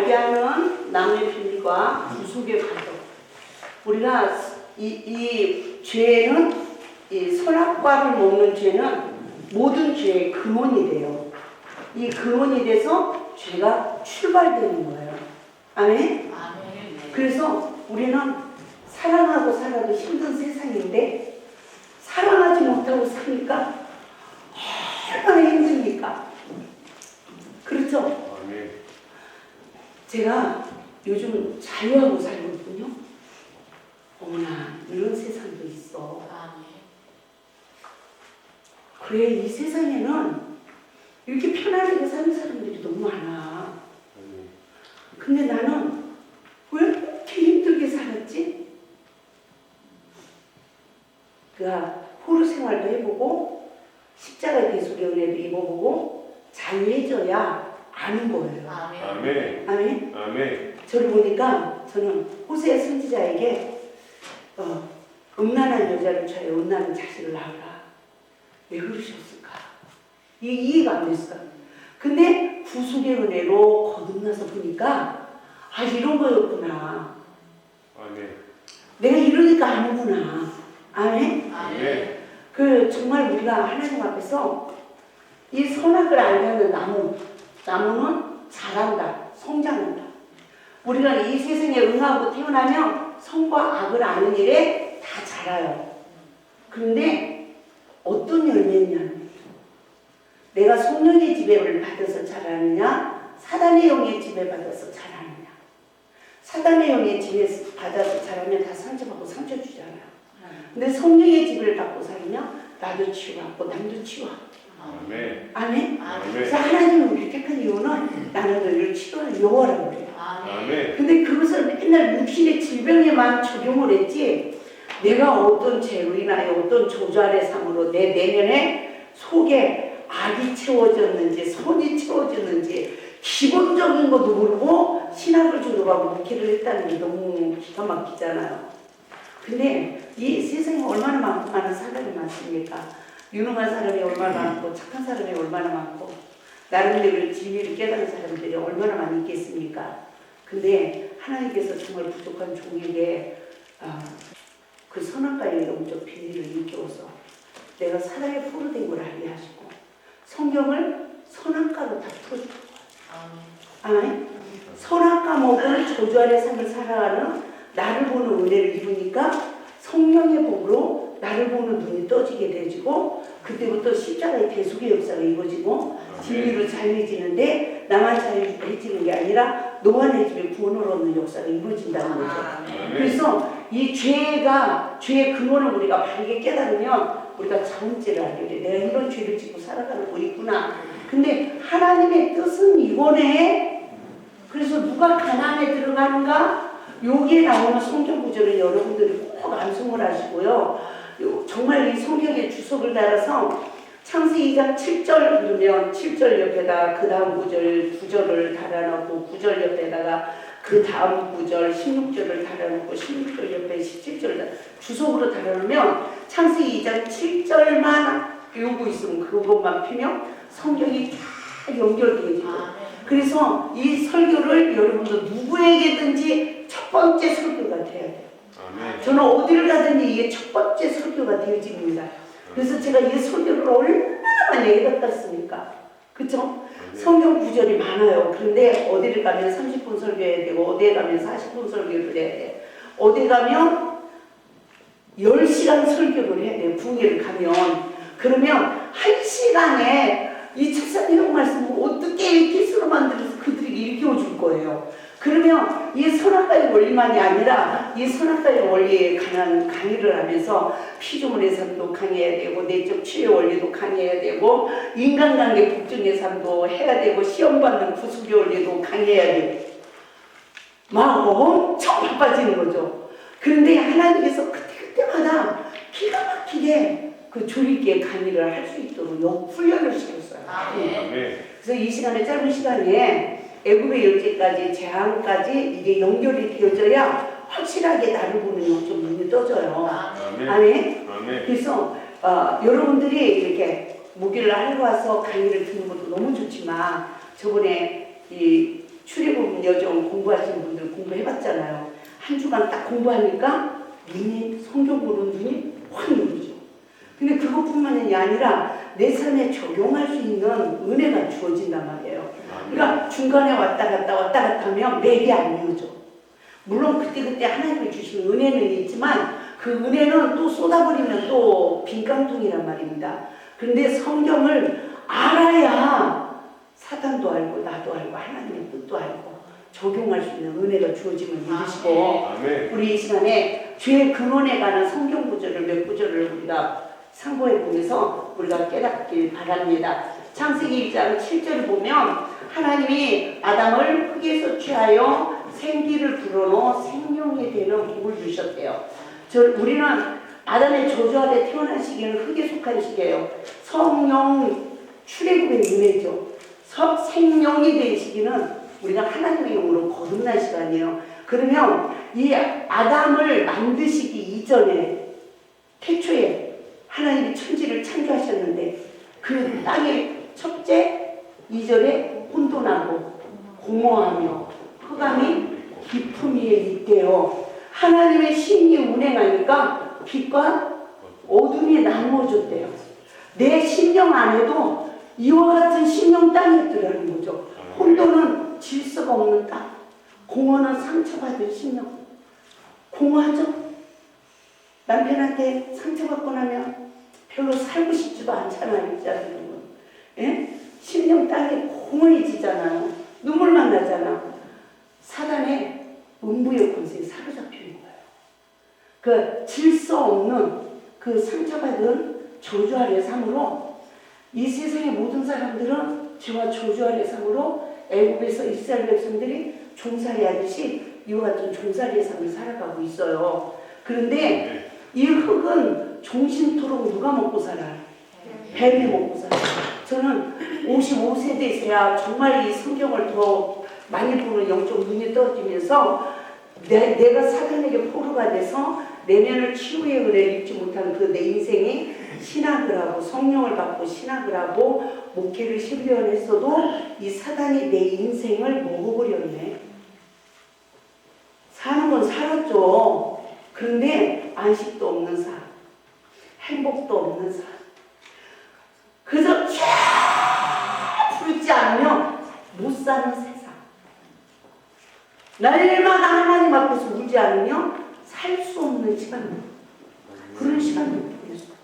알게 하는 나무의 비밀과 구속의 과정. 우리가 이 죄는, 이 선악과를 먹는 죄는 모든 죄의 근원이 돼요. 이 근원이 돼서 죄가 출발되는 거예요. 아멘? 그래서 우리는 사랑하고 살아도 힘든 세상인데 사랑하지 못하고 사니까 얼마나 힘듭니까? 그렇죠? 제가 요즘 자유하고 살거든요. 어머나, 이런 세상도 있어. 그래, 이 세상에는 이렇게 편안하게 사는 사람들이 너무 많아. 근데 나는 왜 이렇게 힘들게 살았지? 그러니까 포로 생활도 해보고 십자가의 대속의 은혜도 입어보고 자유해져야 아는 거예요. 아멘. 아멘? 아멘. 저를 보니까 저는 호세 선지자에게 음란한 여자를 쳐요. 음란한 자식을 낳으라. 왜 그러셨을까? 이해가 안 됐어요. 근데 구속의 은혜로 거듭나서 보니까 아, 이런 거였구나. 아멘. 내가 이러니까 아는구나. 아멘? 아멘. 그 정말 우리가 하나님 앞에서 이 선악을 알게 하는 나무는 자란다, 성장한다. 우리가 이 세상에 응하고 태어나면 선과 악을 아는 일에 다 자라요. 그런데 어떤 열매냐는 거죠. 내가 성령의 지배를 받아서 자라느냐, 사단의 영의 지배 받아서 자라느냐. 사단의 영의 지배 받아서 자라면 다 상처받고 상처 주잖아요. 근데 성령의 지배를 받고 살면 나도 치유하고 남도 치유하고. 아멘. 아멘? 아멘. 그래서 하나님을 우리 택한 이유는 나는 너를 치료할 여호와라고 그래요. 아멘. 근데 그것을 맨날 육신의 질병에만 적용을 했지, 내가 어떤 죄로 인하여 어떤 조절의 삶으로 내 내면에 속에 악이 채워졌는지 선이 채워졌는지 기본적인 것도 모르고 신학을 졸업하고 목회를 했다는 게 너무 기가 막히잖아요. 근데 이 세상에 얼마나 많은 사람이 많습니까? 유능한 사람이 얼마나 많고 착한 사람이 얼마나 많고 나름대로 진리를 깨달은 사람들이 얼마나 많이 있겠습니까? 근데 하나님께서 정말 부족한 종에게 그 선악과의 영적 비밀을 일깨워서 내가 사랑의 포로 된 걸 알게 하시고 성경을 선악과로 다 풀어줄 거예요. 아멘. 선악과 먹은 저주안의 삶을 살아가는 나를 보는 은혜를 입으니까 성령의 복으로 나를 보는 눈이 떠지게 되어지고 그때부터 십자가의 대속의 역사가 이루어지고 진리로 자유해지는데 나만 자유해지는 게 아니라 노안의 집에 구원을 얻는 역사가 이루어진다는 거죠. 그래서 이 죄의 근원을 우리가 바르게 깨달으면 우리가 자음죄를 알게 돼. 내가 이런 죄를 짓고 살아가고 있구나. 근데 하나님의 뜻은 이거네. 그래서 누가 가나안에 들어가는가? 여기에 나오는 성경 구절을 여러분들이 꼭 암송을 하시고요. 정말 이 성경의 주석을 달아서 창세기 2장 7절 누르면 7절 옆에다 그 다음 구절 9절을 달아놓고 9절 옆에다가 그 다음 구절 16절을 달아놓고 16절 옆에 17절 주석으로 달아놓으면 창세기 2장 7절만 배우고 있으면 그것만 피면 성경이 다 연결되어지고 그래서 이 설교를 여러분도 누구에게든지 첫 번째 설교가 돼야 돼요. 저는 어디를 가든지 이게 첫 번째 설교가 되어집니다. 그래서 제가 이 설교를 얼마나 많이 해봤습니까? 그쵸? 성경 구절이 많아요. 그런데 어디를 가면 30분 설교해야 되고 어디에 가면 40분 설교를 해야 돼. 어디 가면 10시간 설교를 해야 돼요. 부흥회를 가면. 그러면 1시간에 이 책상용 말씀을 어떻게 일기수로 만들어서 그들에게 일깨워줄 거예요. 그러면 이 선악과의 원리만이 아니라 이 선악과의 원리에 관한 강의를 하면서 피조물의 삶도 강해야 되고 내적 치유 원리도 강해야 되고 인간관계 복종의 삶도 해야 되고 시험받는 구속의 원리도 강해야 되고 막 엄청 바빠지는 거죠. 그런데 하나님께서 그때마다 기가 막히게 그 조리있게 강의를 할 수 있도록 훈련을 시켰어요. 그래서 이 시간에 짧은 시간에 애굽의 열제까지 재앙까지 이게 연결이 되어져야 확실하게 나를 보는 좀 눈이 떠져요. 아멘. 그래서 여러분들이 이렇게 목요일 하루 와서 강의를 듣는 것도 너무 좋지만 저번에 이 출애굽 여정 공부하시는 분들 공부해봤잖아요. 한 주간 딱 공부하니까 눈이 성경 보는 눈이 확 열리죠. 근데 그것뿐만이 아니라 내 삶에 적용할 수 있는 은혜가 주어진단 말이에요. 그러니까 중간에 왔다 갔다 하면 맥이 안 이어져. 물론 그때그때 하나님이 주신 은혜는 있지만 그 은혜는 또 쏟아버리면 또 빈깡통이란 말입니다. 그런데 성경을 알아야 사단도 알고 나도 알고 하나님의 뜻도 알고 적용할 수 있는 은혜가 주어짐을 믿으시고 아멘. 우리 이 시간에 죄의 근원에 관한 성경 구절을 몇 구절을 우리가 상고해 보면서 우리가 깨닫길 바랍니다. 창세기 1장 7절을 보면 하나님이 아담을 흙에서 취하여 생기를 불어넣어 생명이 되는 복을 주셨대요. 우리는 아담의 저주 아래 태어난 시기는 흙에 속한 시기예요. 성령 출애굽의 은혜죠. 생명이 된 시기는 우리가 하나님의 영으로 거듭난 시간이에요. 그러면 이 아담을 만드시기 이전에 태초에 하나님이 천지를 창조하셨는데 그 땅의 첫째 2절에 혼돈하고 공허하며 흑암이 깊음 위에 있대요. 하나님의 신이 운행하니까 빛과 어둠이 나누어졌대요. 내 심령 안에도 이와 같은 심령 땅이 있더라는 거죠. 혼돈은 질서가 없는 땅, 공허는 상처받은 심령. 공허하죠? 남편한테 상처받고 나면 별로 살고 싶지도 않잖아요. 여자들은. 예? 심령 땅이 공허해지잖아요. 눈물만 나잖아. 사단의 음부의 권세에 사로잡히는 거예요. 그 질서 없는 그 상처받은 저주 아래 삶으로 이 세상의 모든 사람들은 죄와 저주 아래 삶으로 애국에서 이스라엘 백성들이 종살이 하듯이 이와 같은 종살이의 삶을 살아가고 있어요. 그런데 이 흙은 종신토록 누가 먹고 살아요? 뱀이 먹고 살아요. 저는 55세 돼서야 정말 이 성경을 더 많이 보는 영적 눈이 떠지면서 내가 사단에게 포로가 돼서 내면을 치유의 은혜를 입지 못한 그 내 인생이 신학을 하고 성령을 받고 신학을 하고 목회를 10년 했어도 이 사단이 내 인생을 먹어버렸네. 사는 건 살았죠. 그런데 안식도 없는 삶, 행복도 없는 삶. 그저 부르지 않으면 못 사는 세상. 날마다 하나님 앞에서 울지 않으면 살 수 없는 시간. 그런 시간을 보냈어요.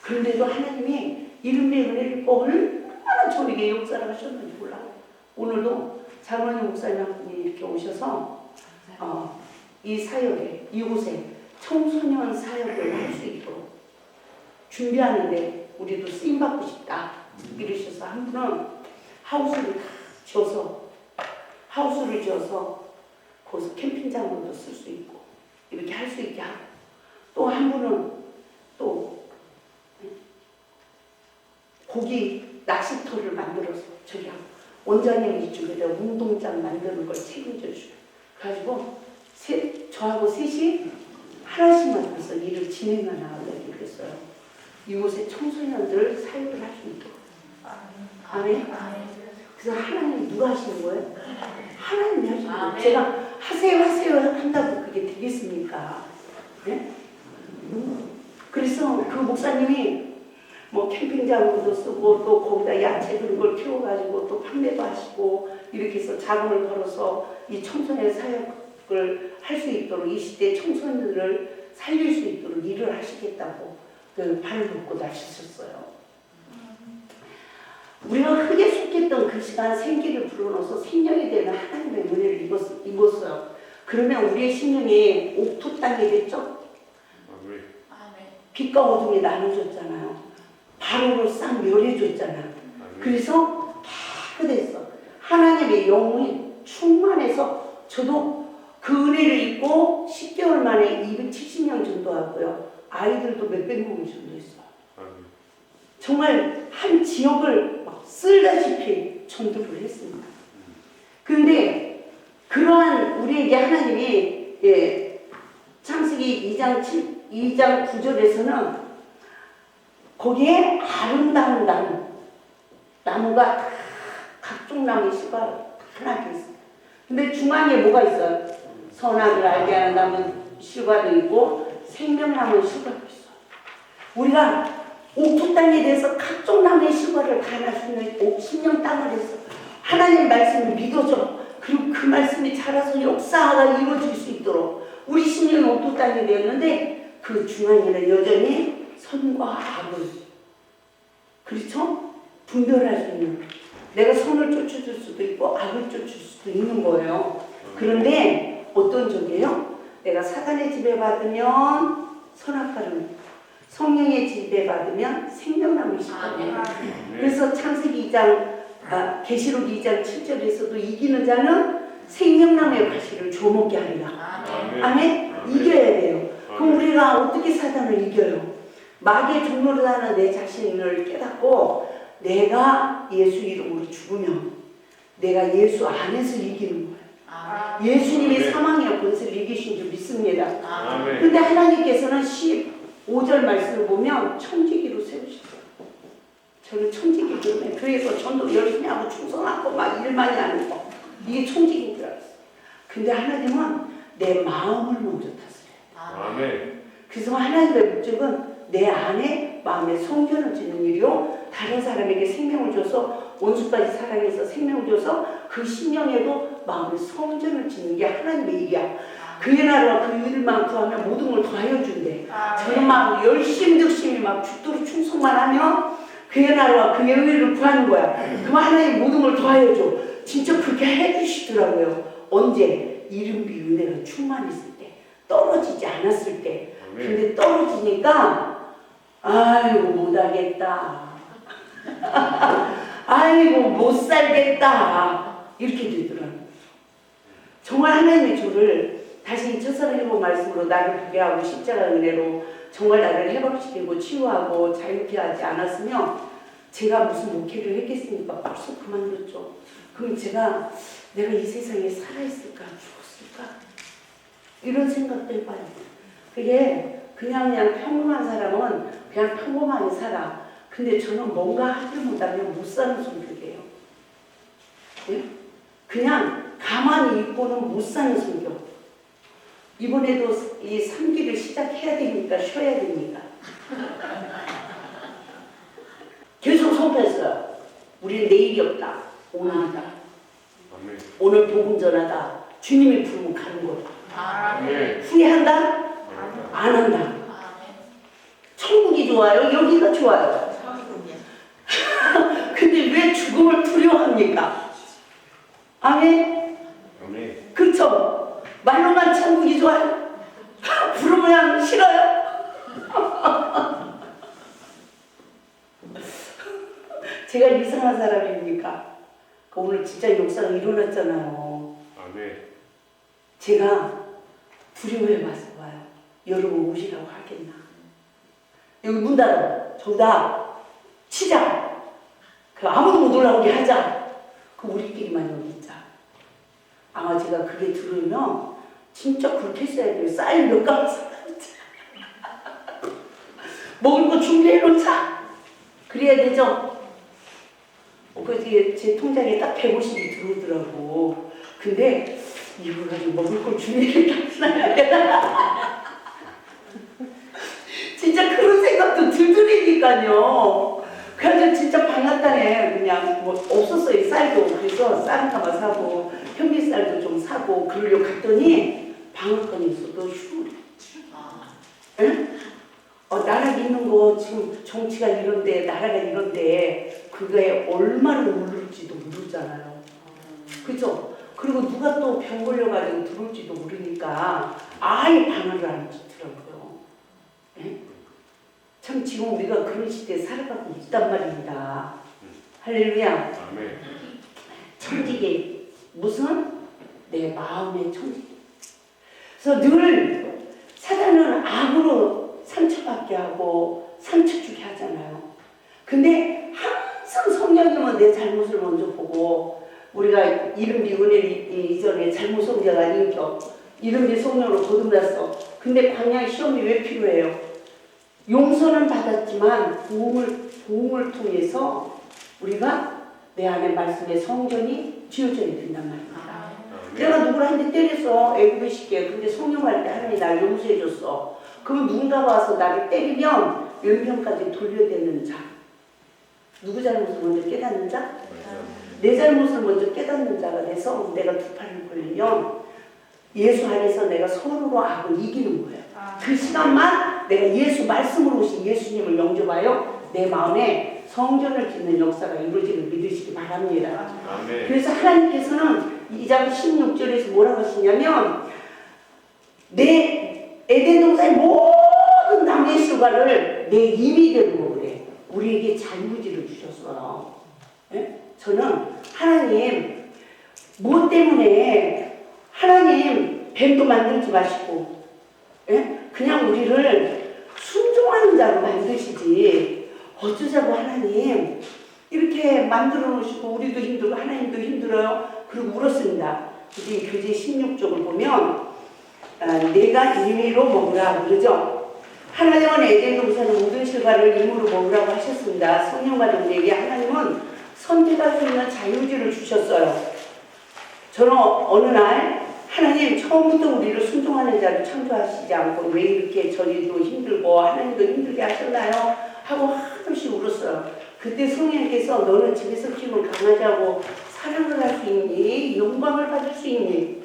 그런데도 하나님이 이름의 은혜를 입고 얼마나 저에게 역사를 하셨는지 몰라요. 오늘도 장원희 목사님 한 분이 이렇게 오셔서 이 사역에 이곳에 청소년 사역을 할 수 있도록 준비하는데 우리도 쓰임받고 싶다 이러셔서 한 분은 하우스를 지어서 거기서 캠핑장으로도 쓸 수 있고 이렇게 할 수 있게 하고 또 한 분은 또 고기 낚시터를 만들어서 저기 하고 원장님이 이쪽에다 운동장 만드는 걸 책임져 주고 가지고 저하고 셋이 하나씩 맡아서 일을 진행해 나가려고 그랬어요. 이곳에 청소년들 사역을 할 수 있도록. 아멘. 그래서 하나님 누가 하시는 거예요? 하나님이 하시는 거예요. 제가 하세요 한다고 그게 되겠습니까? 네? 그래서 그 목사님이 뭐 캠핑장으로도 쓰고 또 거기다 야채 그런 걸 키워가지고 또 판매도 하시고 이렇게 해서 자금을 벌어서 이 청소년 사역을 할 수 있도록 이 시대 청소년들을 살릴 수 있도록 일을 하시겠다고 그 발을 놓고 나셨어요. 우리가 흙에 속했던 그 시간 생기를 불어넣어서 생명이 되는 하나님의 은혜를 입었어요. 그러면 우리의 심령이 옥토 땅이 됐죠? 빛과 어둠이 나눠졌잖아요. 바로를 싹 멸해줬잖아요. 그래서 깨끗했어. 하나님의 영이 충만해서 저도 그 은혜를 입고 10개월 만에 270명 전도하고요. 아이들도 몇백 명을 전도했어요. 정말 한 지역을 막 쓸다시피 전도를 했습니다. 그런데 그러한 우리에게 하나님이 창세기 2장 9절에서는 거기에 아름다운 나무가 각종 나무 씨가 하나게 있어요. 근데 중앙에 뭐가 있어요? 선악을 알게 하는 나무 실과도 있고 생명나무 실과도 있어. 우리가 옥토 땅에 대해서 각종 나무의 실과를 다 날 수 있는 신령 땅을 해서 하나님 말씀을 믿어줘. 그리고 그 말씀이 자라서 역사가 이루어질 수 있도록 우리 신령이 옥토 땅이 되었는데 그 중앙에는 여전히 선과 악을, 그렇죠? 분별할 수 있는, 내가 선을 쫓아줄 수도 있고 악을 쫓을 수도 있는 거예요. 그런데 어떤 적이에요? 내가 사단의 지배받으면 선악과를, 성령의 지배받으면 생명나무 있거든요. 그래서 창세기 2장, 계시록 2장 7절에서도 이기는 자는 생명나무의 과실을 줘먹게 하리라. 아멘? 이겨야 돼요. 그럼 우리가 어떻게 사단을 이겨요? 마귀의 종로로 하는 내 자신을 깨닫고 내가 예수 이름으로 죽으면 내가 예수 안에서 이기는 거예요. 예수님이 사망의 권세를 이기신 줄 믿습니다. 근데 하나님께서는 15절 말씀을 보면 청지기로 세우셨어요. 저는 청지기 때문에 교회에서 전도 열심히 하고 충성하고 막 일 많이 하는 거, 이게 청지기인 줄 알았어요. 근데 하나님은 내 마음을 먼저 다스려요. 그래서 하나님의 목적은 내 안에 마음의 성전을 짓는 일이요, 다른 사람에게 생명을 줘서 원수까지 사랑해서 생명을 줘서 그 심령에도 마음의 성전을 짓는 게 하나님의 일이야. 그의 나라와 그 일만 구하면 모든 걸 더하여 준대. 저는 막 열심히 막 죽도록 충성만 하면 그의 나라와 그의 의를 구하는 거야. 그럼 하나님 모든 걸 더하여 줘. 진짜 그렇게 해주시더라고요. 언제? 이른비 은혜가 충만했을 때, 떨어지지 않았을 때. 근데 떨어지니까 아이고 못하겠다. 아이고 못살겠다. 이렇게 되더라고요. 정말 하나님의 저를 다시 첫사랑 해본 말씀으로 나를 보게 하고 십자가 은혜로 정말 나를 회복시키고 치유하고 자유케 하지 않았으면 제가 무슨 목회를 했겠습니까? 벌써 그만뒀죠. 그럼 내가 이 세상에 살아있을까 죽었을까? 이런 생각도 해봐요. 그게 그냥 평범한 사람은 그냥 평범하게 살아. 근데 저는 뭔가 하지 못하면 못 사는 성격이에요. 네? 그냥 가만히 있고는 못 사는 성격. 이번에도 이 3기를 시작해야 됩니까? 쉬어야 됩니까? 계속 선포했어요. 우리는 내일이 없다. 오늘이다. 오늘 복음 전하다. 주님이 부르면 가는 거다. 후회한다? 안 한다. 천국이 좋아요? 여기가 좋아요? 근데 왜 죽음을 두려워합니까? 아멘? 그렇죠? 말로만 천국이 좋아요? 부르면 싫어요? 제가 이상한 사람입니까? 오늘 진짜 역사가 일어났잖아요. 제가 두려워해봐서 봐요. 여러분 오시라고 하겠나? 여기 문 닫아. 저기다 치자. 그 아무도 못 올라오게 하자. 그 우리끼리만 여기 있자. 아마 제가 그게 들으면 진짜 그렇게 했어야 돼요. 쌀 몇 가마 먹을 거 준비해놓자. 그래야 되죠? 그래서 제 통장에 딱 150이 들어오더라고. 근데 이걸 가지고 먹을 걸 준비해놨나? 진짜 그런 생각도 들더라니까요. 그래서 진짜 방앗간에 그냥 뭐 없었어요. 쌀도. 그래서 쌀 가마 사고 현미쌀도 좀 사고 그러려고 갔더니 방앗간에서도 휴무래. 나라 믿는 거 지금 정치가 이런데 나라가 이런데 그게 얼마나 오를지도 모르잖아요. 그죠? 그리고 누가 또 병 걸려가지고 들어올지도 모르니까 아예 방어를 안 짓더라고요. 참 지금 우리가 그런 시대에 살아가고 있단 말입니다. 할렐루야. 천지기 무슨? 내 마음의 천지기. 그래서 늘 사단은 악으로 상처받게 하고 상처 주게 하잖아요. 근데 항상 성령님은 내 잘못을 먼저 보고, 우리가 이른비 은혜를 이전에 잘못 성자가 아니죠. 이른비 성령으로 거듭났어. 근데 광야의 시험이 왜 필요해요? 용서는 받았지만 부흥을 통해서 우리가 내 안에 말씀의 성전이 지어져야 된단 말입니다. 누가 한 대 때렸어. 애굽의 시기에. 근데 성령할 때 하나님이 나를 용서해줬어. 그럼 누군가 와서 나를 때리면 연병까지 돌려대는 자. 누구 잘못을 먼저 깨닫는 자? 내 잘못을 먼저 깨닫는 자가 돼서 내가 두 팔을 벌리면 예수 안에서 내가 서로로 악을 이기는 거예요. 그 시간만 내가 예수 말씀으로 오신 예수님을 영접하여 내 마음에 성전을 짓는 역사가 이루어지는 믿으시기 바랍니다. 아멘. 그래서 하나님께서는 2장 16절에서 뭐라고 하시냐면 내 에덴 동산의 모든 나무의 실과를 내 임이 되고 그래. 우리에게 자유의지를 주셨어요. 예? 저는 하나님 뭐 때문에 하나님 뱀도 만들지 마시고 예? 그냥 우리를 순종하는 자로 만드시지 어쩌자고 하나님 이렇게 만들어 놓으시고 우리도 힘들고 하나님도 힘들어요. 그리고 울었습니다. 이제 교재 16쪽을 보면 내가 임의로 먹으라 그러죠. 하나님은 에덴 동산의 모든 실과를 임의로 먹으라고 하셨습니다. 성령과 우리에게 하나님은 선택할 수 있는 자유지를 주셨어요. 저는 어느 날 하나님 처음부터 우리를 순종하는 자를 창조하시지 않고 왜 이렇게 저희도 힘들고 하나님도 힘들게 하셨나요? 하고 한없이 울었어요. 그때 성령께서 너는 집에서 키우는 강아지하고 사랑을 할 수 있니? 영광을 받을 수 있니?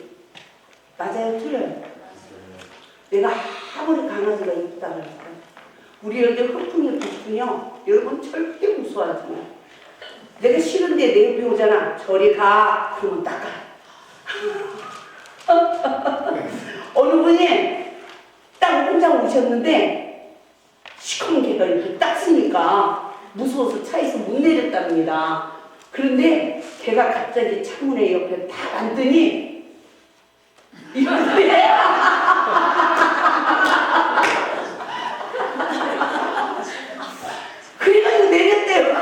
맞아요? 틀려요? 내가 아무리 강아지가 이쁘다고 할까? 우리에게 흑풍이 붙으며 여러분 절대 무서워하지 마. 내가 싫은데 내 옆에 오잖아. 저리 가. 그러면 닦아. 어느 분이 딱 혼자 오셨는데 시커먼 개가 이렇게 딱 쓰니까 무서워서 차에서 못 내렸답니다. 그런데 걔가 갑자기 창문에 옆에 딱 앉더니 이러는데 그래가지고 내렸대요.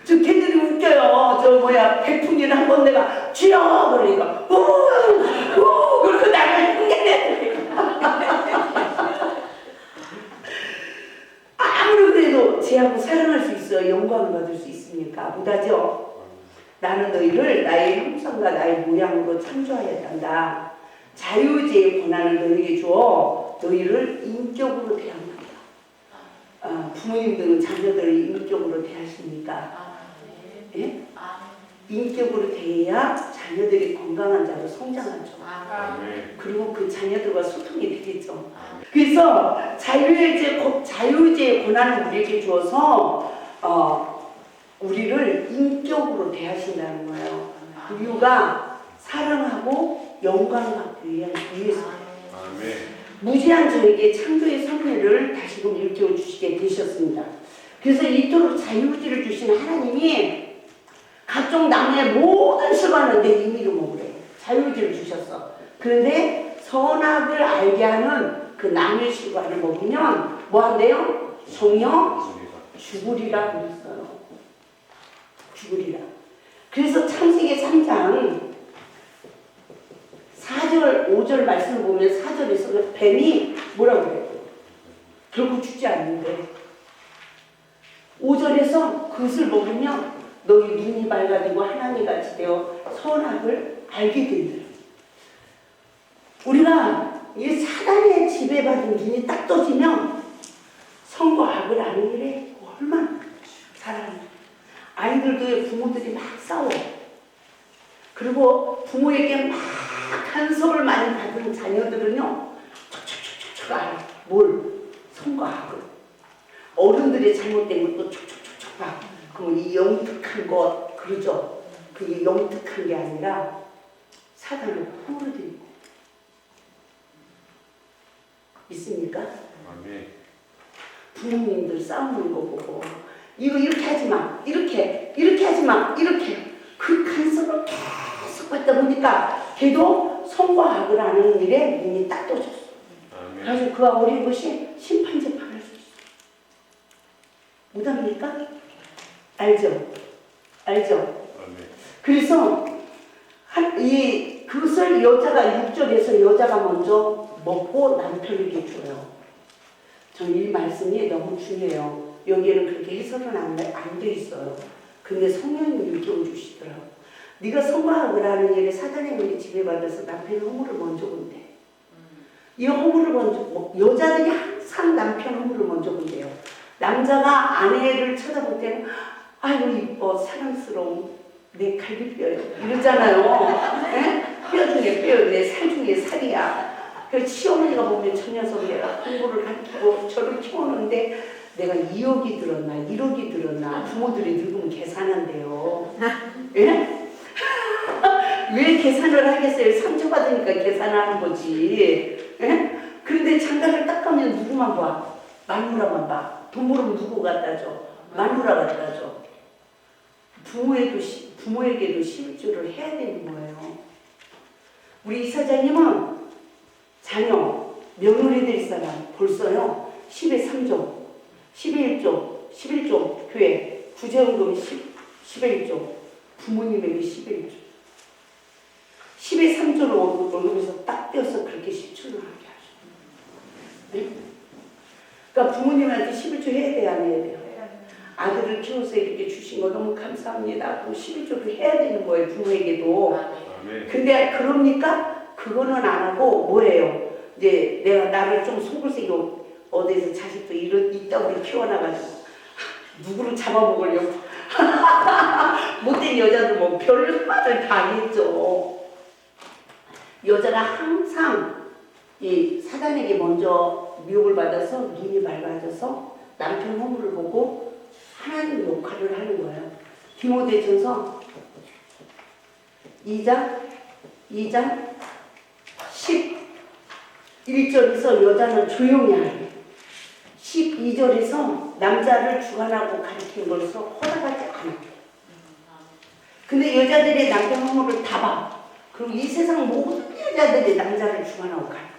저 걔들이 웃겨요. 저 뭐야 백풍이를 한 번 내가 쥐어 그러니까 우우 그러고 나를 흥겨내. 아무리 그래도 쟤하고 사랑할 수 있어요. 영광을 받을 수 있습니까? 못하죠. 나는 너희를 나의 형상과 나의 모양으로 창조하였단다. 자유의지의 권한을 너희에게 주어 너희를 인격으로 대합니다. 부모님들은 자녀들을 인격으로 대하십니까? 예? 인격으로 대해야 자녀들이 건강한 자로 성장하죠. 그리고 그 자녀들과 소통이 되겠죠. 그래서 자유의지의 권한을 우리에게 주어서 우리를 인격으로 대하신다는 거예요. 그 이유가 사랑하고 영광받기 위해서. 무제한 저에게 창조의 섭리를 다시금 일깨워 주시게 되셨습니다. 그래서 이토록 자유의지를 주신 하나님이 각종 나무의 모든 실과는 내 임의로 먹으래. 자유의지를 주셨어. 그런데 선악을 알게 하는 그 나무의 실과를 먹으면 뭐 한대요? 성령 죽으리라 그랬어요. 죽으리라. 그래서 창세기 3장 4절, 5절 말씀을 보면 4절에서 뱀이 뭐라고 그래요? 결국 죽지 않는데 5절에서 그것을 먹으면 너희 눈이 밝아지고 하나님 같이 되어 선악을 알게 된다. 우리가 이 사단의 지배받은 눈이 딱 떠지면 선과 악을 아는 일에 얼마나 사랑해. 아이들도 부모들이 막 싸워. 그리고 부모에게 막 간섭을 많이 받은 자녀들은요, 촉촉촉촉 알아. 뭘? 선과 악을. 어른들의 잘못된 것도 촉촉촉촉 봐. 그럼 이 영특한 것, 그러죠? 그게 영특한 게 아니라 사단을 포로들이고. 있습니까? 부모님들 싸우는 거 보고, 이거 이렇게 하지 마. 이렇게 하지 마. 이렇게. 그 간섭을 계속 받다 보니까 걔도 선과 악을 아는 일에 눈이 딱 떠졌어. 그래서 그와 어린 것이 심판재판을 할 수 있어. 못합니까? 알죠? 그래서 그것을 여자가 6절에서 여자가 먼저 먹고 남편에게 줘요. 저는 이 말씀이 너무 중요해요. 여기에는 그렇게 해설은 안 돼 있어요. 근데 성령님이 일깨워 주시더라고. 네가 성과학을 하는 일에 사단의 영이 지배받아서 남편의 허물을 먼저 본대. 이 허물을 먼저, 여자들이 항상 남편 허물을 먼저 본대요. 남자가 아내를 쳐다볼 때는 아이고 이뻐 사랑스러움 내 갈비뼈요 이러잖아요. 네? 뼈 중에 뼈, 내 살 중에 살이야. 그래서 시어머니가 보면 저 녀석 내가 공부를 가르치고 저를 키우는데 내가 2억이 들었나 1억이 들었나. 부모들이 늙으면 계산한대요. 예? 왜 계산을 하겠어요? 상처받으니까 계산하는 거지. 예? 그런데 장가를 딱 가면 누구만 봐? 마누라만 봐. 돈 벌으면 누구 갖다 줘? 마누라 갖다 줘. 부모에게도 11조를 해야 되는 거예요. 우리 이사장님은 자녀, 며느리 될 사람 벌써요. 10에 3조, 11조, 11조 교회, 구제원금 11조, 부모님에게 11조. 10에 3조를 월급에서 딱 떼어서 그렇게 실천을 하게 하죠. 네? 그러니까 부모님한테 11조 해야 돼요, 안 해야 돼요? 아들을 키워서 이렇게 주신 거 너무 감사합니다. 그럼 11조를 해야 되는 거예요, 부모에게도. 근데 그럽니까? 그거는 안 하고 뭐예요? 이제 내가 나를 좀 속을 새고 어디서 자식도 이따구로 키워놔가지고 누구를 잡아먹으려고 못된 여자들 뭐 별말을 다 하겠죠. 여자가 항상 이 사단에게 먼저 미혹을 받아서 눈이 밝아져서 남편 허물을 보고 하나님 역할을 하는 거예요. 디모데전서 2장 11절에서 여자는 조용히 하래. 12절에서 남자를 주관하고 가르치는 것을 허락하지 않아. 근데 여자들의 남편 허물을 다 봐. 그리고 이 세상 모든 여자들이 남자를 주관하고 가르쳐.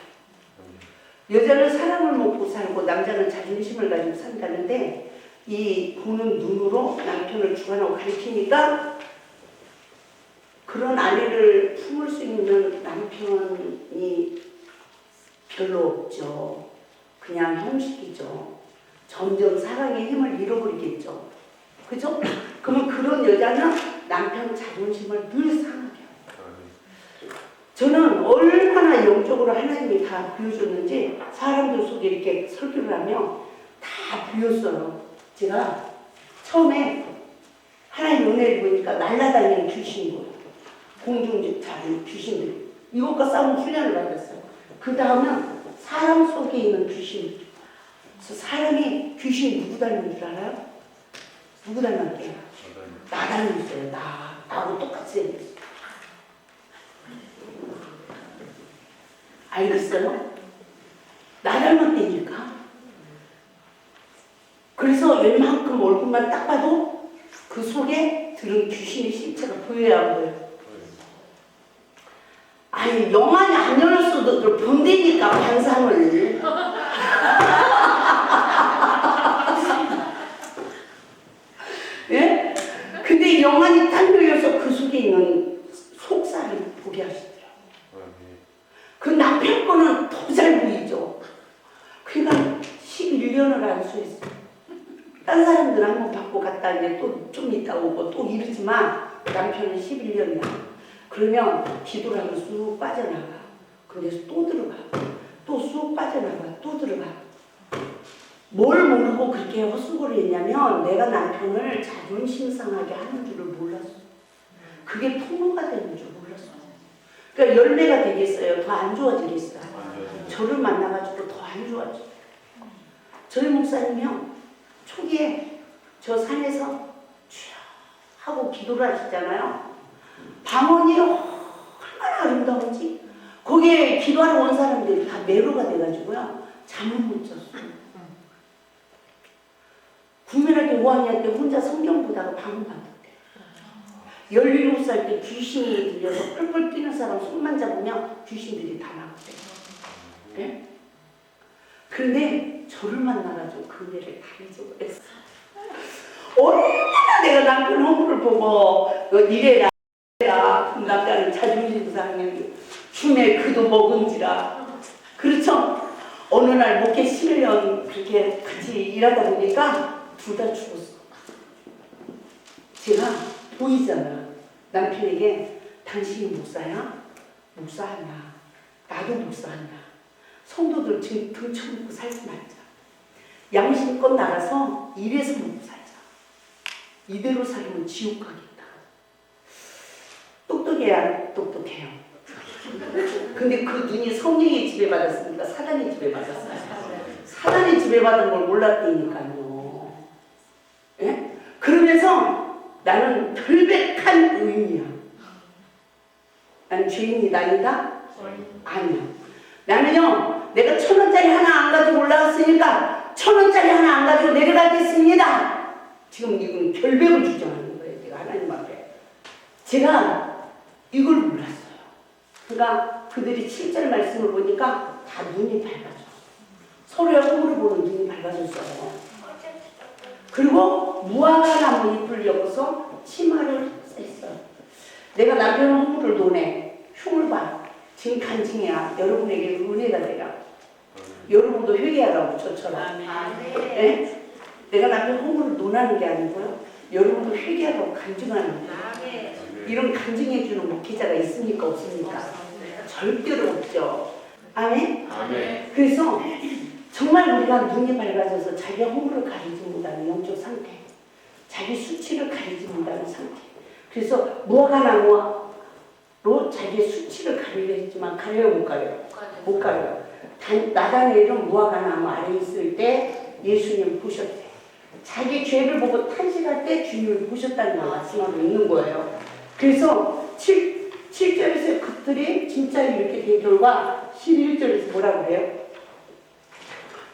여자는 사랑을 먹고 살고 남자는 자존심을 가지고 산다는데 이 보는 눈으로 남편을 주관하고 가르치니까 그런 아내를 품을 수 있는 남편이 별로 없죠. 그냥 형식이죠. 점점 사랑의 힘을 잃어버리겠죠. 그죠? 그러면 그런 여자는 남편 자존심을 늘 상하게 해요. 저는 얼마나 영적으로 하나님이 다 보여줬는지 사람들 속에 이렇게 설교를 하며 다 보였어요. 제가 처음에 하나님 은혜를 보니까 날아다니는 귀신이 보여요. 공중집사하는 귀신들. 이것과 싸움 훈련을 받았어요. 그 다음은 사람 속에 있는 귀신. 그래서 사람이 귀신 누구 닮은 줄 알아요? 누구 닮았게요? 나 닮았어요. 나하고 똑같이 생겼어요. 알겠어요? 나 닮았다니까. 그래서 웬만큼 얼굴만 딱 봐도 그 속에 들은 귀신의 실체가 보여야 안 보여요. 아니 영안이 안 열렸어도 본다니까 환상을. 예? 근데 영안이 딱 열려서 그 속에 있는 속살을 보게 하시더라고요. 그 남편 거는 더 잘 보이죠. 그러니까 11년을 안 수했어요. 딴 사람들은 한번 받고 갔다 이제 또 좀 있다 오고 또 이러지만 남편은 11년이야. 그러면 기도를 하면 쑥 빠져나가. 근데 또 들어가. 또 쑥 빠져나가. 또 들어가. 뭘 모르고 그렇게 헛수고를 했냐면 내가 남편을 자존심 상하게 하는 줄을 몰랐어. 그게 통로가 되는 줄 몰랐어. 그러니까 열매가 되겠어요? 더 안 좋아지겠어요? 저를 만나가지고 더 안 좋아져. 저희 목사님이요. 초기에 저 산에서 주여 하고 기도를 하시잖아요. 방언이 얼마나 아름다운지 거기에 기도하러 온 사람들이 다 매로가 돼가지고요. 잠을 못 잤어요. 국민학교 5학년 때 혼자 성경 보다가 방언 받았대. 17살 때 귀신이 들려서 펄펄 뛰는 사람 손만 잡으면 귀신들이 다 나왔대. 네? 그런데 저를 만나가지고 그 은혜를 다 잊어버렸어. 얼마나 내가 남편 허물을 보고 이래라 그 남자는 자존심 상해 춤에 그도 먹은지라. 그렇죠? 어느 날 목회 11년 그렇게 같이 일하다 보니까 둘 다 죽었어. 제가 보이잖아. 남편에게 당신이 목사야? 목사하냐? 나도 목사하냐? 성도들 지금 등쳐먹고 살지 말자. 양심껏 나가서 일해서 먹고 살자. 이대로 살면 지옥 가겠다. 똑똑해야 똑똑해요. 근데 그 눈이 성령의 지배받았으니까 사단의 지배받았어요. 사단의 지배받은 걸 몰랐다니까요. 예? 그러면서 나는 결백한 의인이야. 나는 죄인이 아니다? 아니야. 나는요, 내가 1,000원짜리 하나 안 가지고 올라왔으니까 1,000원짜리 하나 안 가지고 내려가겠습니다. 지금 이건 결백을 주장하는 거예요. 제가 하나님 앞에. 제가 이걸 몰랐어요. 그러니까 그들이 7절 말씀을 보니까 다 눈이 밝아져. 서로의 호흡을 보는 눈이 밝아졌어요. 그리고 무화과 나무 잎을 엮어서 치마를 뺐어요. 내가 남편 홍물을 논해. 흉을 봐. 지금 간증이야. 여러분에게 은혜가 되라. 여러분도 회개하라고 저처럼. 네? 내가 남편 홍물을 논하는 게 아니고요. 여러분도 회개하라고 간증하는 거예요. 이런 간증해주는 목회자가 있습니까? 없습니까? 절대로 없죠. 아멘? 아멘. 그래서 정말 우리가 눈이 밝아져서 자기가 홍물을 가리지 못하는 영적 상태, 자기 수치를 가리지 못하는 상태. 그래서 무화과 나무로 자기의 수치를 가리려 했지만 가려요, 못 가려요? 못 가려요. 나다니엘은 무화과 나무 아래 있을 때 예수님을 보셨대요. 자기 죄를 보고 탄식할 때 주님을 보셨다는 걸 말씀하고 있는 거예요. 그래서 7절에서 그들이 진짜 이렇게 된 결과 11절에서 뭐라고 해요?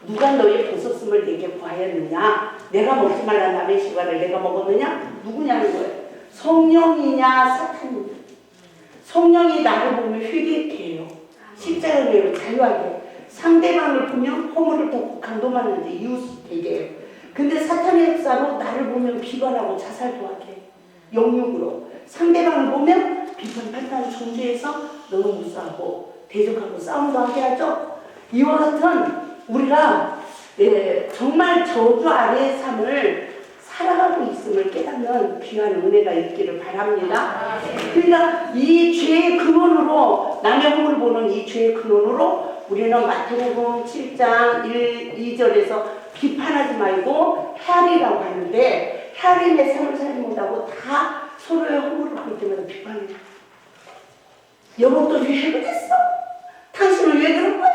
누가 너의 벗었음을 내게 구하였느냐? 내가 먹지 말란 남의 시과를 내가 먹었느냐? 누구냐는 거예요. 성령이냐 사탄이냐? 성령이 나를 보면 회개케 해요. 십자가를 내로 자유하게. 상대방을 보면 허물을 덮고 강도하는데 이웃이 되게 해요. 근데 사탄의 역사로 나를 보면 비관하고 자살도 하게. 영육으로. 상대방을 보면 비판, 판단, 정죄해서 너무 무수하고 대적하고 싸움도 하게 하죠. 이와 같은 우리가 정말 저주 아래의 삶을 살아가고 있음을 깨닫는 귀한 은혜가 있기를 바랍니다. 그러니까 이 죄의 근원으로 남의 허물을 보는 이 죄의 근원으로 우리는 마태복음 7장 2절에서 비판하지 말고 헤아리라고 하는데 헤아림의 삶을 살지 못하고 다 서로의 허물을 볼 때마다 비판해요. 여보 또 왜 그랬어? 당신은 왜 그런 거야?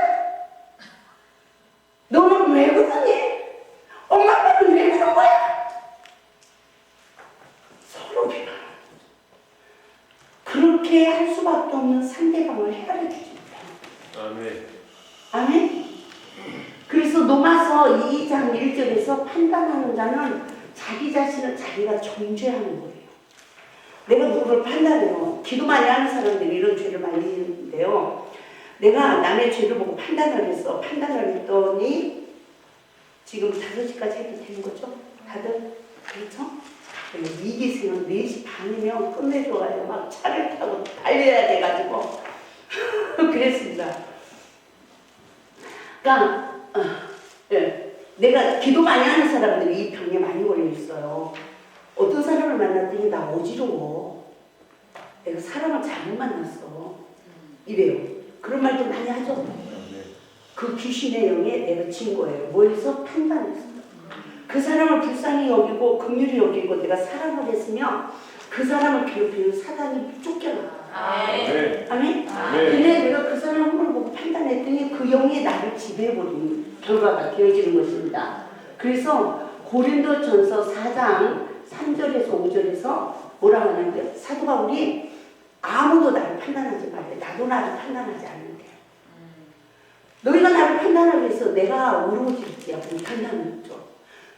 너는 왜 그러니? 엄마 아빠는 왜 그런 거야? 서로 비판. 그렇게 할 수밖에 없는 상대방을 헤아려 주지 못해요. 아멘. 아멘? 그래서 로마서 2장 1절에서 판단하는 자는 자기 자신을 자기가 정죄하는 거예요. 내가 누구를 판단해요. 기도 많이 하는 사람들이 이런 죄를 많이 짓는데요. 내가 남의 죄를 보고 판단을 했어. 판단을 했더니 지금 5시까지 해도 되는 거죠? 다들? 그렇죠? 이기세는 4시 반이면 끝내줘가지고 막 차를 타고 달려야 돼가지고 그랬습니다. 그러니까 내가 기도 많이 하는 사람들이 이 병에 많이 걸려 있어요. 어떤 사람을 만났더니 나 어지러워. 내가 사람을 잘못 만났어. 이래요. 그런 말도 많이 하죠. 그 귀신의 영에 내가 진 거예요. 뭐해서 판단했어. 그 사람을 불쌍히 여기고 긍휼히 여기고 내가 사랑을 했으면 그 사람을 괴롭히는 사단이 쫓겨나. 아멘. 아멘? 근데 내가 그 사람을 보고 판단했더니 그 영이 나를 지배해버리는 결과가 되어지는 것입니다. 그래서 고린도전서 4장 3절에서 5절에서 뭐라고 하냐면 사도 바울이 아무도 나를 판단하지 말래. 나도 나를 판단하지 않는데. 너희가 나를 판단하기 위해서 내가 오로지 못한다는 거죠.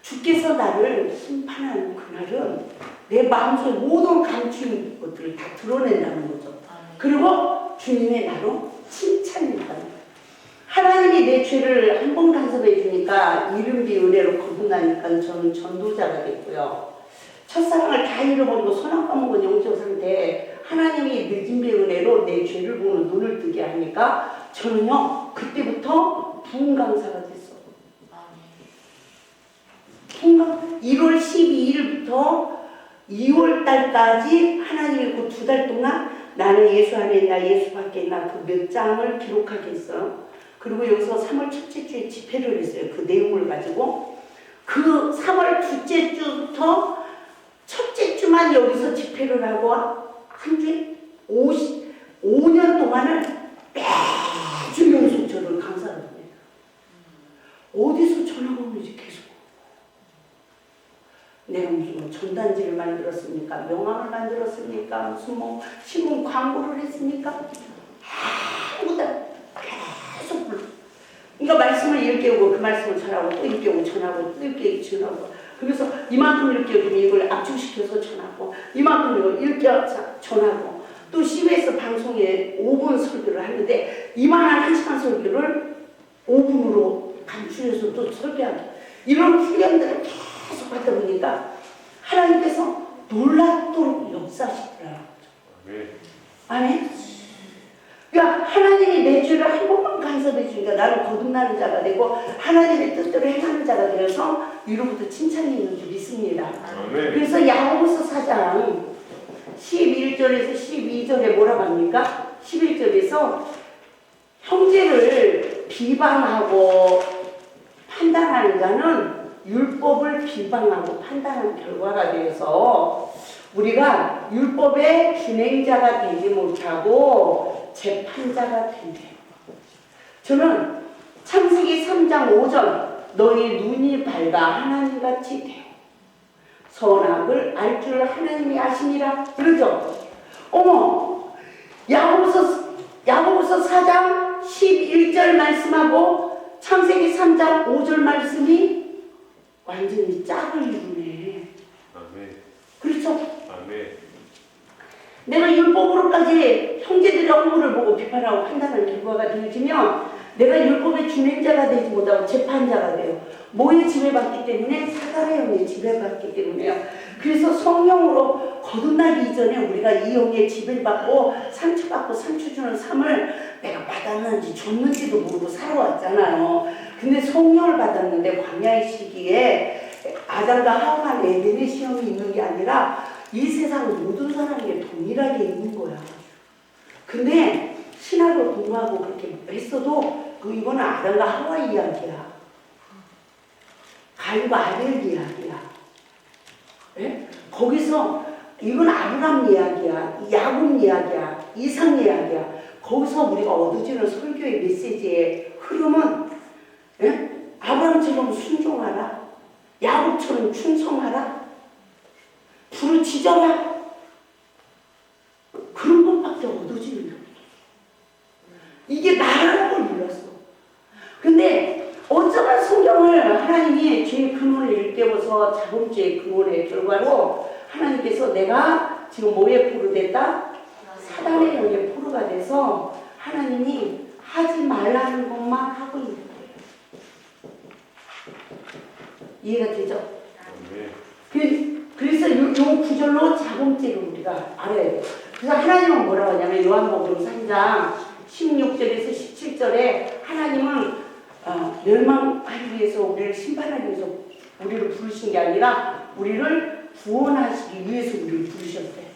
주께서 나를 심판하는 그날은 내 마음속에 모든 감추는 것들을 다 드러낸다는 거죠. 그리고 주님의 나로 칭찬입니다. 하나님이 내 죄를 한 번 간섭해 주니까 이른비 은혜로 거듭나니까 저는 전도자가 됐고요. 첫사랑을 다 잃어버리고 손 까먹은 영적 상태에 하나님이 늦은 비 은혜로 내 죄를 보는 눈을 뜨게 하니까 저는요 그때부터 부흥 강사가 됐어. 1월 12일부터 2월 달까지 하나님이 그 2달 동안 나는 예수 안에 있나 예수 밖에 있나 그 몇 장을 기록하겠어요. 그리고 여기서 3월 첫째 주에 집회를 했어요. 그 내용을 가지고 그 3월 둘째 주부터 첫째 주만 여기서 집회를 하고 한 주에 5년 동안을 매주 연속절을 강사를 합니다. 어디서 전화가 오는지 계속. 내가 무슨 뭐 전단지를 만들었습니까? 명함을 만들었습니까? 무슨 뭐 신문 광고를 했습니까? 아무것도 계속 불러. 그러니까 말씀을 일깨우고 그 말씀을 전하고 또 일깨우고 전하고 또 일깨우고 전하고 그래서 이만큼 일깨우면 이걸 압축시켜서 전하고 이만큼 이걸 일깨워서 전하고 또 CBS 방송에 5분 설교를 하는데 이만한 1시간 설교를 5분으로 간추려서 또 설교하고 이런 훈련들을 계속 하다 보니까 하나님께서 놀랍도록 역사하시더라고요. 아멘? 그러니까 하나님이 내 죄를 한 번만 간섭해 주니까 나는 거듭나는 자가 되고 하나님의 뜻대로 행하는 자가 되어서 위로부터 칭찬이 있는 줄 믿습니다. 아멘. 그래서 야고보서 4장 11절에서 12절에 뭐라고 합니까? 11절에서 형제를 비방하고 판단하는 자는 율법을 비방하고 판단하는 결과가 되어서 우리가 율법의 준행자가 되지 못하고 재판자가 된대요. 저는 창세기 3장 5절 너희 눈이 밝아 하나님같이 되어 선악을 알 줄 하나님이 아시니라 그러죠. 어머 야고보서 4장 11절 말씀하고 창세기 3장 5절 말씀이 완전히 짝을 이루네. 아멘. 그렇죠? 아멘. 내가 율법으로까지 형제들의 업무를 보고 비판하고 판단하는 결과가 되어지면 내가 율법의 준행자가 되지 못하고 재판자가 돼요. 뭐에 지배받기 때문에? 사단의 영에 지배받기 때문에요. 그래서 성령으로 거듭나기 이전에 우리가 이 영에 지배받고 상처받고 상처 주는 삶을 내가 받았는지 줬는지도 모르고 살아왔잖아요. 근데 성령을 받았는데 광야의 시기에 아담과 하와가 에덴의 시험이 있는 게 아니라 이 세상 모든 사람에게 동일하게 있는 거야. 근데 신하로 동하고 그렇게 했어도 이거는 아담과 하와 이야기야. 가인과 아벨 이야기야. 예? 거기서 이건 아브람 이야기야. 야곱 이야기야. 이삭 이야기야. 거기서 우리가 얻어지는 설교의 메시지의 흐름은 예? 아브람처럼 순종하라. 야곱처럼 충성하라. 부르짖어라. 그런 것밖에 얻어지는 게 없어. 이게 나라는 걸 몰랐어. 근데 어쩌면 성경을 하나님이 죄의 근원을 일깨워서 자본주의 근원의 결과로 하나님께서 내가 지금 뭐에 포로 됐다? 사단의 영에 포로가 돼서 하나님이 하지 말라는 것만 하고 있는 거예요. 이해가 되죠? 그래서 요 구절로 자본죄를 우리가 알아야 돼요. 그래서 하나님은 뭐라고 하냐면 요한복음 3장 16절에서 17절에 하나님은 멸망하기 위해서 우리를 심판하기 위해서 우리를 부르신 게 아니라 우리를 구원하시기 위해서 우리를 부르셨대요.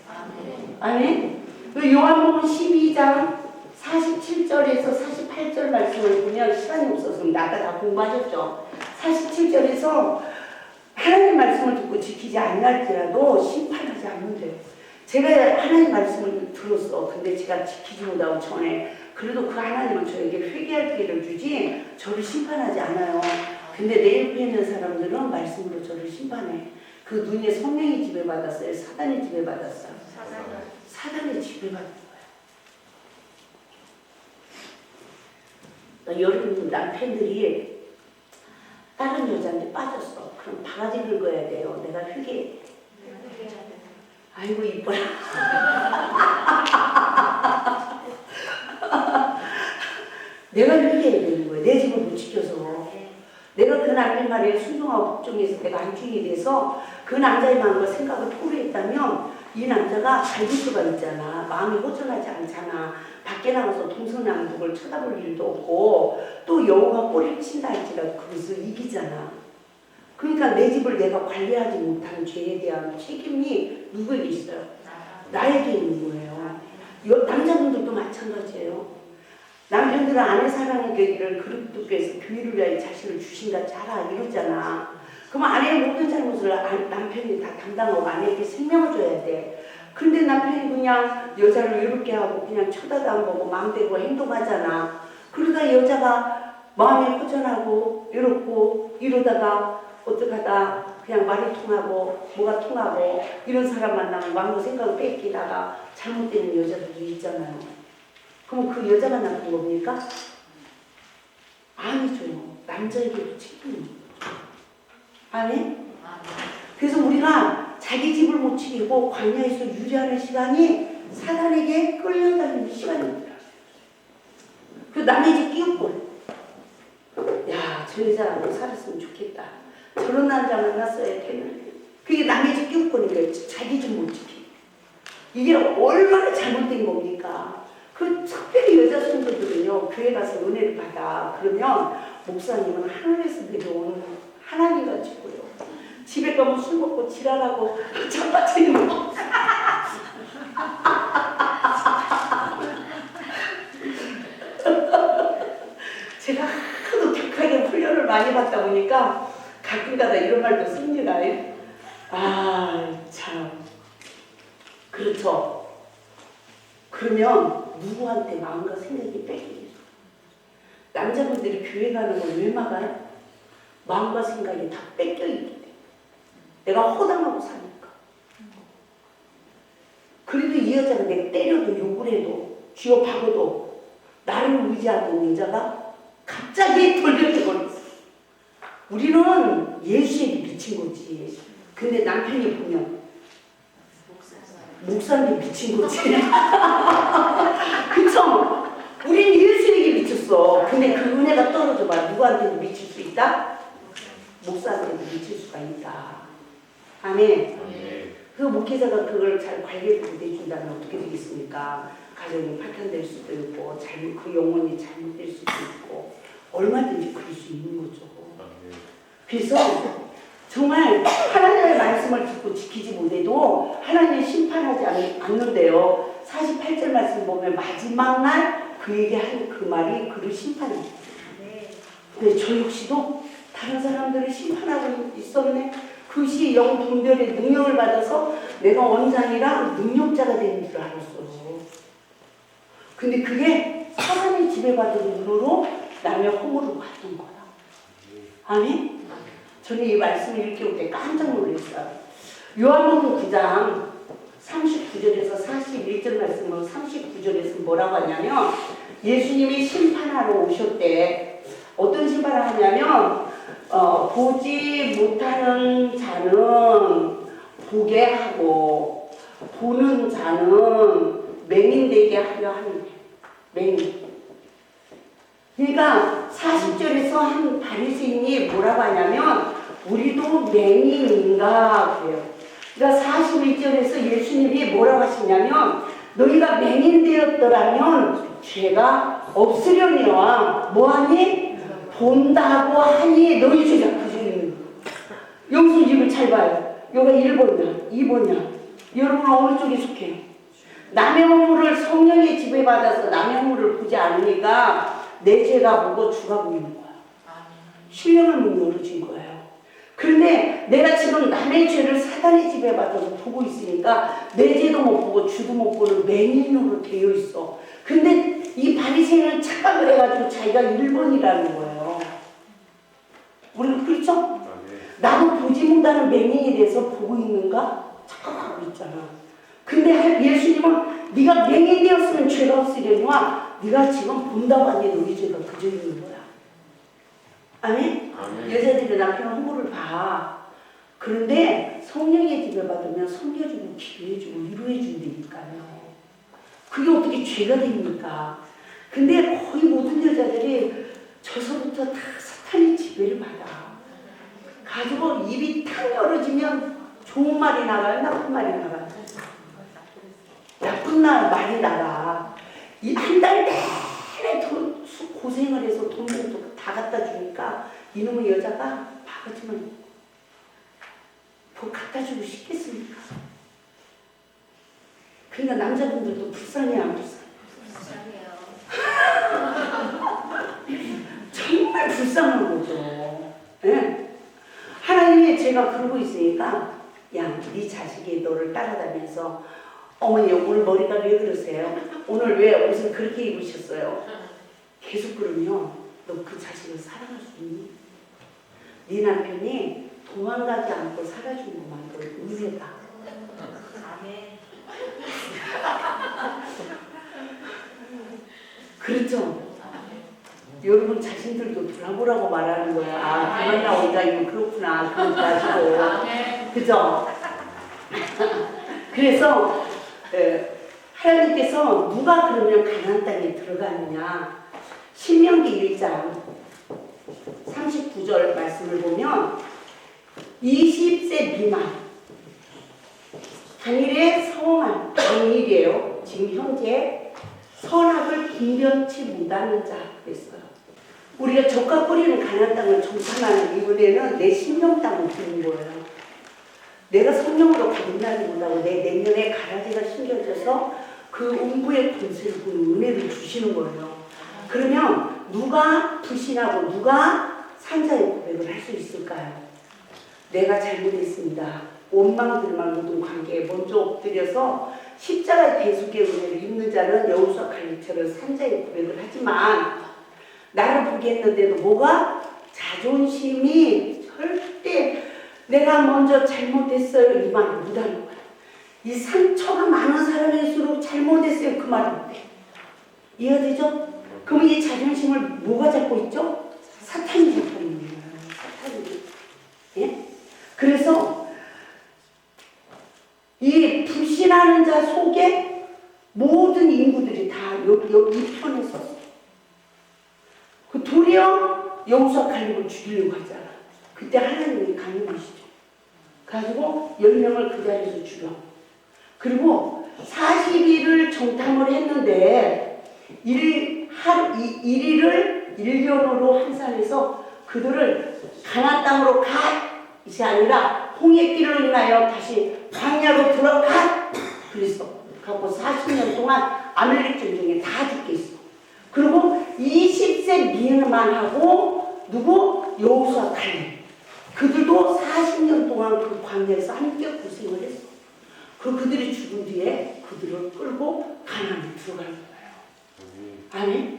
아멘. 그 요한복음 12장 47절에서 48절 말씀을 보면 시간이 없었습니다. 아까 다 공부하셨죠. 47절에서 하나님 말씀을 듣고 지키지 않을지라도 심판하지 않는데요. 제가 하나님 말씀을 들었어. 근데 제가 지키지 못하고 전에 그래도 그 하나님은 저에게 회개할 기회를 주지 저를 심판하지 않아요. 근데 내 옆에 있는 사람들은 말씀으로 저를 심판해. 그 눈에 성령이 지배받았어요? 사단이 지배받았어요? 사단이 지배받은 거야. 여러분 남편들이 다른 여자한테 빠졌어. 그럼 바가지 긁어야 돼요. 내가 회개해. 아이고 이뻐라. 내가 회개해야 되는 거예요. 내 집을 못 지켜서. 내가 그 남편 말에 순종하고 복종해서 내가 안중이 돼서 그 남자의 마음과 생각을 토로했다면 이 남자가 갈 수가 있잖아. 마음이 호전하지 않잖아. 밖에 나가서 동서남북을 쳐다볼 일도 없고 또 여우가 꼬리를 친다 할지라도 그것을 이기잖아. 그러니까 내 집을 내가 관리하지 못한 죄에 대한 책임이 누구에게 있어요? 나에게 있는 거예요. 남자분들도 마찬가지예요. 남편들은 아내 사랑의 계기를 그리스도께서 교회를 위하여 자신을 주신 같이 하라 이러잖아. 그럼 아내의 모든 잘못을 남편이 다 담당하고 아내에게 생명을 줘야 돼. 그런데 남편이 그냥 여자를 이렇게 하고 그냥 쳐다도 안 보고 마음대로 행동하잖아. 그러다 여자가 마음이 허전하고 이렇고 이러다가 어떡하다 그냥 말이 통하고 뭐가 통하고 이런 사람 만나면 마음도 생각을 뺏기다가 잘못되는 여자들도 있잖아요. 그럼 그 여자만 나쁜 겁니까? 아니죠. 남자에게도 책임입니다. 아멘? 그래서 우리가 자기 집을 못 지키고 광야에서 유리하는 시간이 사단에게 끌려다니는 시간입니다. 그 남의 집 끼우고 야, 저 여자하고 살았으면 좋겠다. 저런 남자 만났어야 되는데 그게 남의 집 끼우고니까 자기 집 못 지키고 이게 얼마나 잘못된 겁니까? 그 특별히 여자 성도들은요 교회 가서 은혜를 받아 그러면 목사님은 하늘에서 내려오는 하나님 가지고요 집에 가면 술 먹고 지랄하고 장바치는 거 제가 하도 격하게 훈련을 많이 받다 보니까 가끔가다 이런 말도 씁니다. 아 참 그렇죠. 그러면 누구한테 마음과 생각이 뺏기겠어? 남자분들이 교회 가는 걸 왜 막아요? 마음과 생각이 다 뺏겨있기 때문에 내가 허당하고 사니까. 그래도 이 여자가 내가 때려도 욕을 해도 쥐어박아도 나를 의지하던 여자가 갑자기 돌려버렸어. 우리는 예수에게 미친 거지. 근데 남편이 보면 목사님이 미친 거지. 그쵸? 우린 예수에게 미쳤어. 근데 그 은혜가 떨어져 봐. 누구한테도 미칠 수 있다? 목사한테도 미칠 수가 있다. 아멘. 그 목회자가 그걸 잘 관리를 못해준다면 어떻게 되겠습니까? 가정이 파탄될 수도 있고 그 영혼이 잘못될 수도 있고 얼마든지 그럴 수 있는 거죠. 그래서 정말 하나님의 말씀을 듣고 지키지 못해도 하나님이 심판하지 않는데요. 48절 말씀 보면 마지막 날 그에게 한 그 말이 그를 심판합니다. 근데 저 역시도 다른 사람들을 심판하고 있었네. 그것이 영 분별의 능력을 받아서 내가 원장이라 능력자가 되는 줄 알았어요. 근데 그게 사람이 지배받은 눈으로 남의 허물을 봤던 거야. 아멘? 저는 이 말씀을 읽을 때 깜짝 놀랐어요. 요한복음 9장 39절에서 41절 말씀으로 39절에서 뭐라고 하냐면 예수님이 심판하러 오셨대. 어떤 심판을 하냐면 보지 못하는 자는 보게 하고 보는 자는 맹인되게 하려 하는 맹인. 그러니까 40절에서 한 바리새인이 뭐라고 하냐면 우리도 맹인인가 그래요. 그러니까 41절에서 예수님이 뭐라고 하시냐면 너희가 맹인 되었더라면 죄가 없으려니와 뭐하니? 본다고 하니 너희 죄가 그 중에 있는 거예요. 여기서 입을 잘 봐요. 여기가 1번이야 2번이야. 여러분 어느 쪽에 속해요? 남의 허물을 성령의 지배받아서 남의 허물을 보지 않으니까 내 죄가 뭐고 주가 보이는 거야. 신령한 문이 열어진 거예요. 그런데 내가 지금 남의 죄를 사단의 지배받아서 보고 있으니까 내 죄도 못 보고 주도 못 보는 맹인으로 되어 있어. 근데 이 바리새인은 착각을 해가지고 자기가 1번이라는 거예요. 우리는 그렇죠? 나도 보지 못하는 맹인이 돼서 보고 있는가? 착각하고 있잖아. 근데 예수님은 네가 맹인 되었으면 죄가 없으려니와 네가 지금 본다고 하니 너희 죄가 그저 있는 거야. 아멘? 여자들이 남편 허물을 봐. 그런데 성령의 지배받으면 섬겨주고 기도해주고 위로해준다니까요. 그게 어떻게 죄가 됩니까? 근데 거의 모든 여자들이 저서부터 다 사탄의 지배를 받아. 가지고 입이 탁 열어지면 좋은 말이 나가요? 나쁜 말이 나가요? 나쁜 말이 나가. 이 한 달 내내 고생을 해서 돈 벌고 다 갖다 주니까 이놈의 여자가 바가지만 그거 갖다 주고 싶겠습니까? 그러니까 남자분들도 불쌍해 안 불쌍해? 정말 불쌍한 거죠. 예? 하나님이 제가 그러고 있으니까 야, 네 자식이 너를 따라다니면서 어머니 오늘 머리가 왜 그러세요? 오늘 왜 옷을 그렇게 입으셨어요? 계속 그러면 너 그 자식을 사랑할 수 있니? 네 남편이 도망가지 않고 살아준 것만 너 은혜다. 그렇죠? 여러분 자신들도 돌아보라고 말하는 거야. 아, 그만 나오니까 이거 그렇구나. 그러지 마시고. 그죠? 그래서 하나님께서 누가 그러면 가나안 땅에 들어가느냐. 신명기 1장 39절 말씀을 보면 20세 미만 당일에 성한 당일이에요. 지금 현재 선악을 분별치 못하는 자 그랬어요. 우리가 젖과 뿌리는 가나안 땅을 정탐하는 이번에는 내 심령 땅을 주는 거예요. 내가 성령으로 거듭나지 못하고 내 내면에 가라지가 심겨져서 그 음부의 권세를 보는 은혜를 주시는 거예요. 그러면 누가 불신하고 누가 산자의 고백을 할 수 있을까요? 내가 잘못했습니다. 원망들만 모든 관계에 먼저 엎드려서 십자가의 대속의 은혜를 입는 자는 여호수아 갈렙처럼 산자의 고백을 하지만 나를 보겠는데도 뭐가? 자존심이 절대 내가 먼저 잘못했어요 이 말을 못하는 거야. 이 상처가 많은 사람일수록 잘못했어요 그 말을 못해. 이해가 되죠? 그럼 이 자존심을 뭐가 잡고 있죠? 사탄이 잡고 있는 거예요. 사탄이. 예? 그래서 이 불신하는 자 속에 모든 인구들이 다 이 편에 섰어. 그 도리어 여호수아 갈렙을 죽이려고 하잖아. 그때 하나님이 강림하시죠. 가지고 10명을 그 자리에서 죽여. 그리고 40일을 정탐을 했는데 1일을 1년으로 한 산에서 그들을 가나안 땅으로 갓이 아니라 홍해길을 인하여 다시 광야로 들어가 그랬어. 그리고 40년 동안 아멜렉 전쟁에 다 죽게 했어. 그리고 20세 미만하고 누구? 여호수아 갈렙. 그들도 40년 동안 그 광야에서 함께 고생을 했어. 그들이 죽은 뒤에 그들을 끌고 가나안에 들어갈 거예요. 아멘?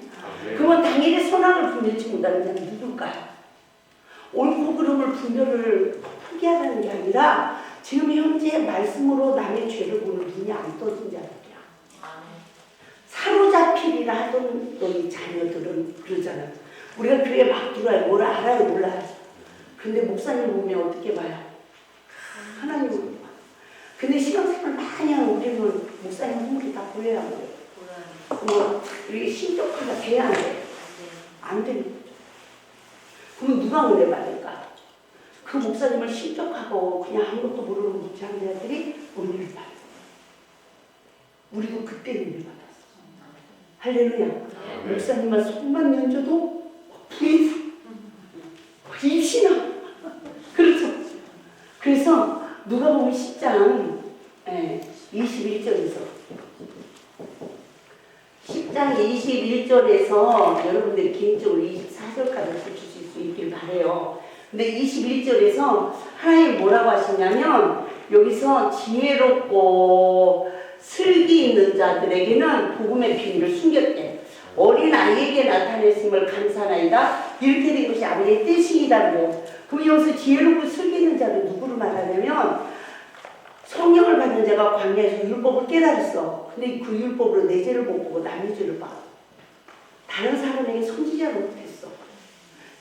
그러면 당일에 선악을 분별치 못하는 자는 누굴까요? 옳고 그름을 분별을 포기하라는 게 아니라 지금 현재 말씀으로 남의 죄를 보는 눈이 안 떠진 자들이야. 사로잡히리라 하던 너희 자녀들은 그러잖아. 우리가 교회 막 들어와요. 뭘 알아요 몰라요. 근데 목사님 보면 어떻게 봐요? 하나님을 봐. 근데 신앙생활 많이 하는 우리는 목사님 hum물이 다 보여야 돼요. 뭐 우리 신격화가 돼야 안 돼. 안 되는 거죠. 그럼 누가 은혜 받을까? 그 목사님을 신격하고 그냥 아무것도 모르는 목장자들이 은혜를 받아. 우리도 그때 은혜 받았어. 할렐루야. 목사님만 손만 면줘도 부인 입시나. 그렇죠. 그래서 누가 보면 10장 21절에서 10장 21절에서 여러분들이 개인적으로 24절까지 보실 수 있길 바래요. 근데 21절에서 하나님 뭐라고 하시냐면 여기서 지혜롭고 슬기 있는 자들에게는 복음의 비밀을 숨겼대. 어린 아이에게 나타냈음을 감사하나이다. 이렇게 된 것이 아버지의 뜻이라고요. 그럼 여기서 지혜롭고 슬기 있는 자를 누구를 말하냐면 성령을 받는 자가 광야에서 율법을 깨달았어. 근데 그 율법으로 내 죄를 못 보고 남의 죄를 봐. 다른 사람에게 선지자로 못했어.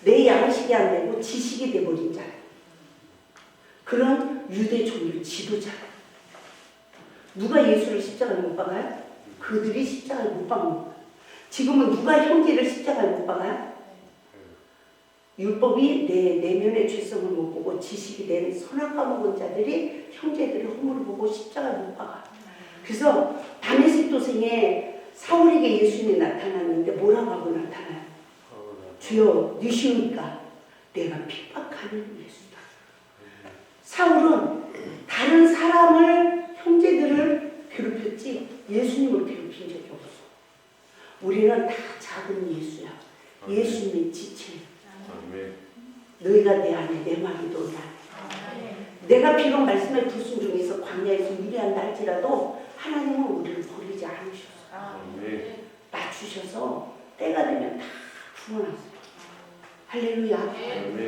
내 양식이 안 되고 지식이 돼버린 자. 그런 유대 종교 지도자. 누가 예수를 십자가에 못 박아요? 그들이 십자가에 못 박는 거야. 지금은 누가 형제를 십자가에 못 박아요? 율법이 내 내면의 죄성을 못 보고 지식이 된 선악 까먹은 자들이 형제들의 허물을 보고 십자가에 못 박아. 그래서 다메섹 도생에 사울에게 예수님이 나타났는데 뭐라고 하고 나타나요? 주여 누시니까 내가 핍박하는 예수다. 사울은 다른 사람을 형제들을 괴롭혔지 예수님을 괴롭힌 적이 없어. 우리는 다 작은 예수야. 예수님의 지체. 아멘. 너희가 내 안에 내 말이 너희 안에. 내가 비록 말씀에 불순종해서 광야에서 미래한다 할지라도 하나님은 우리를 버리지 않으셨어. 아멘. 낮추셔서 때가 되면 다 부어놨어. 할렐루야. 아멘.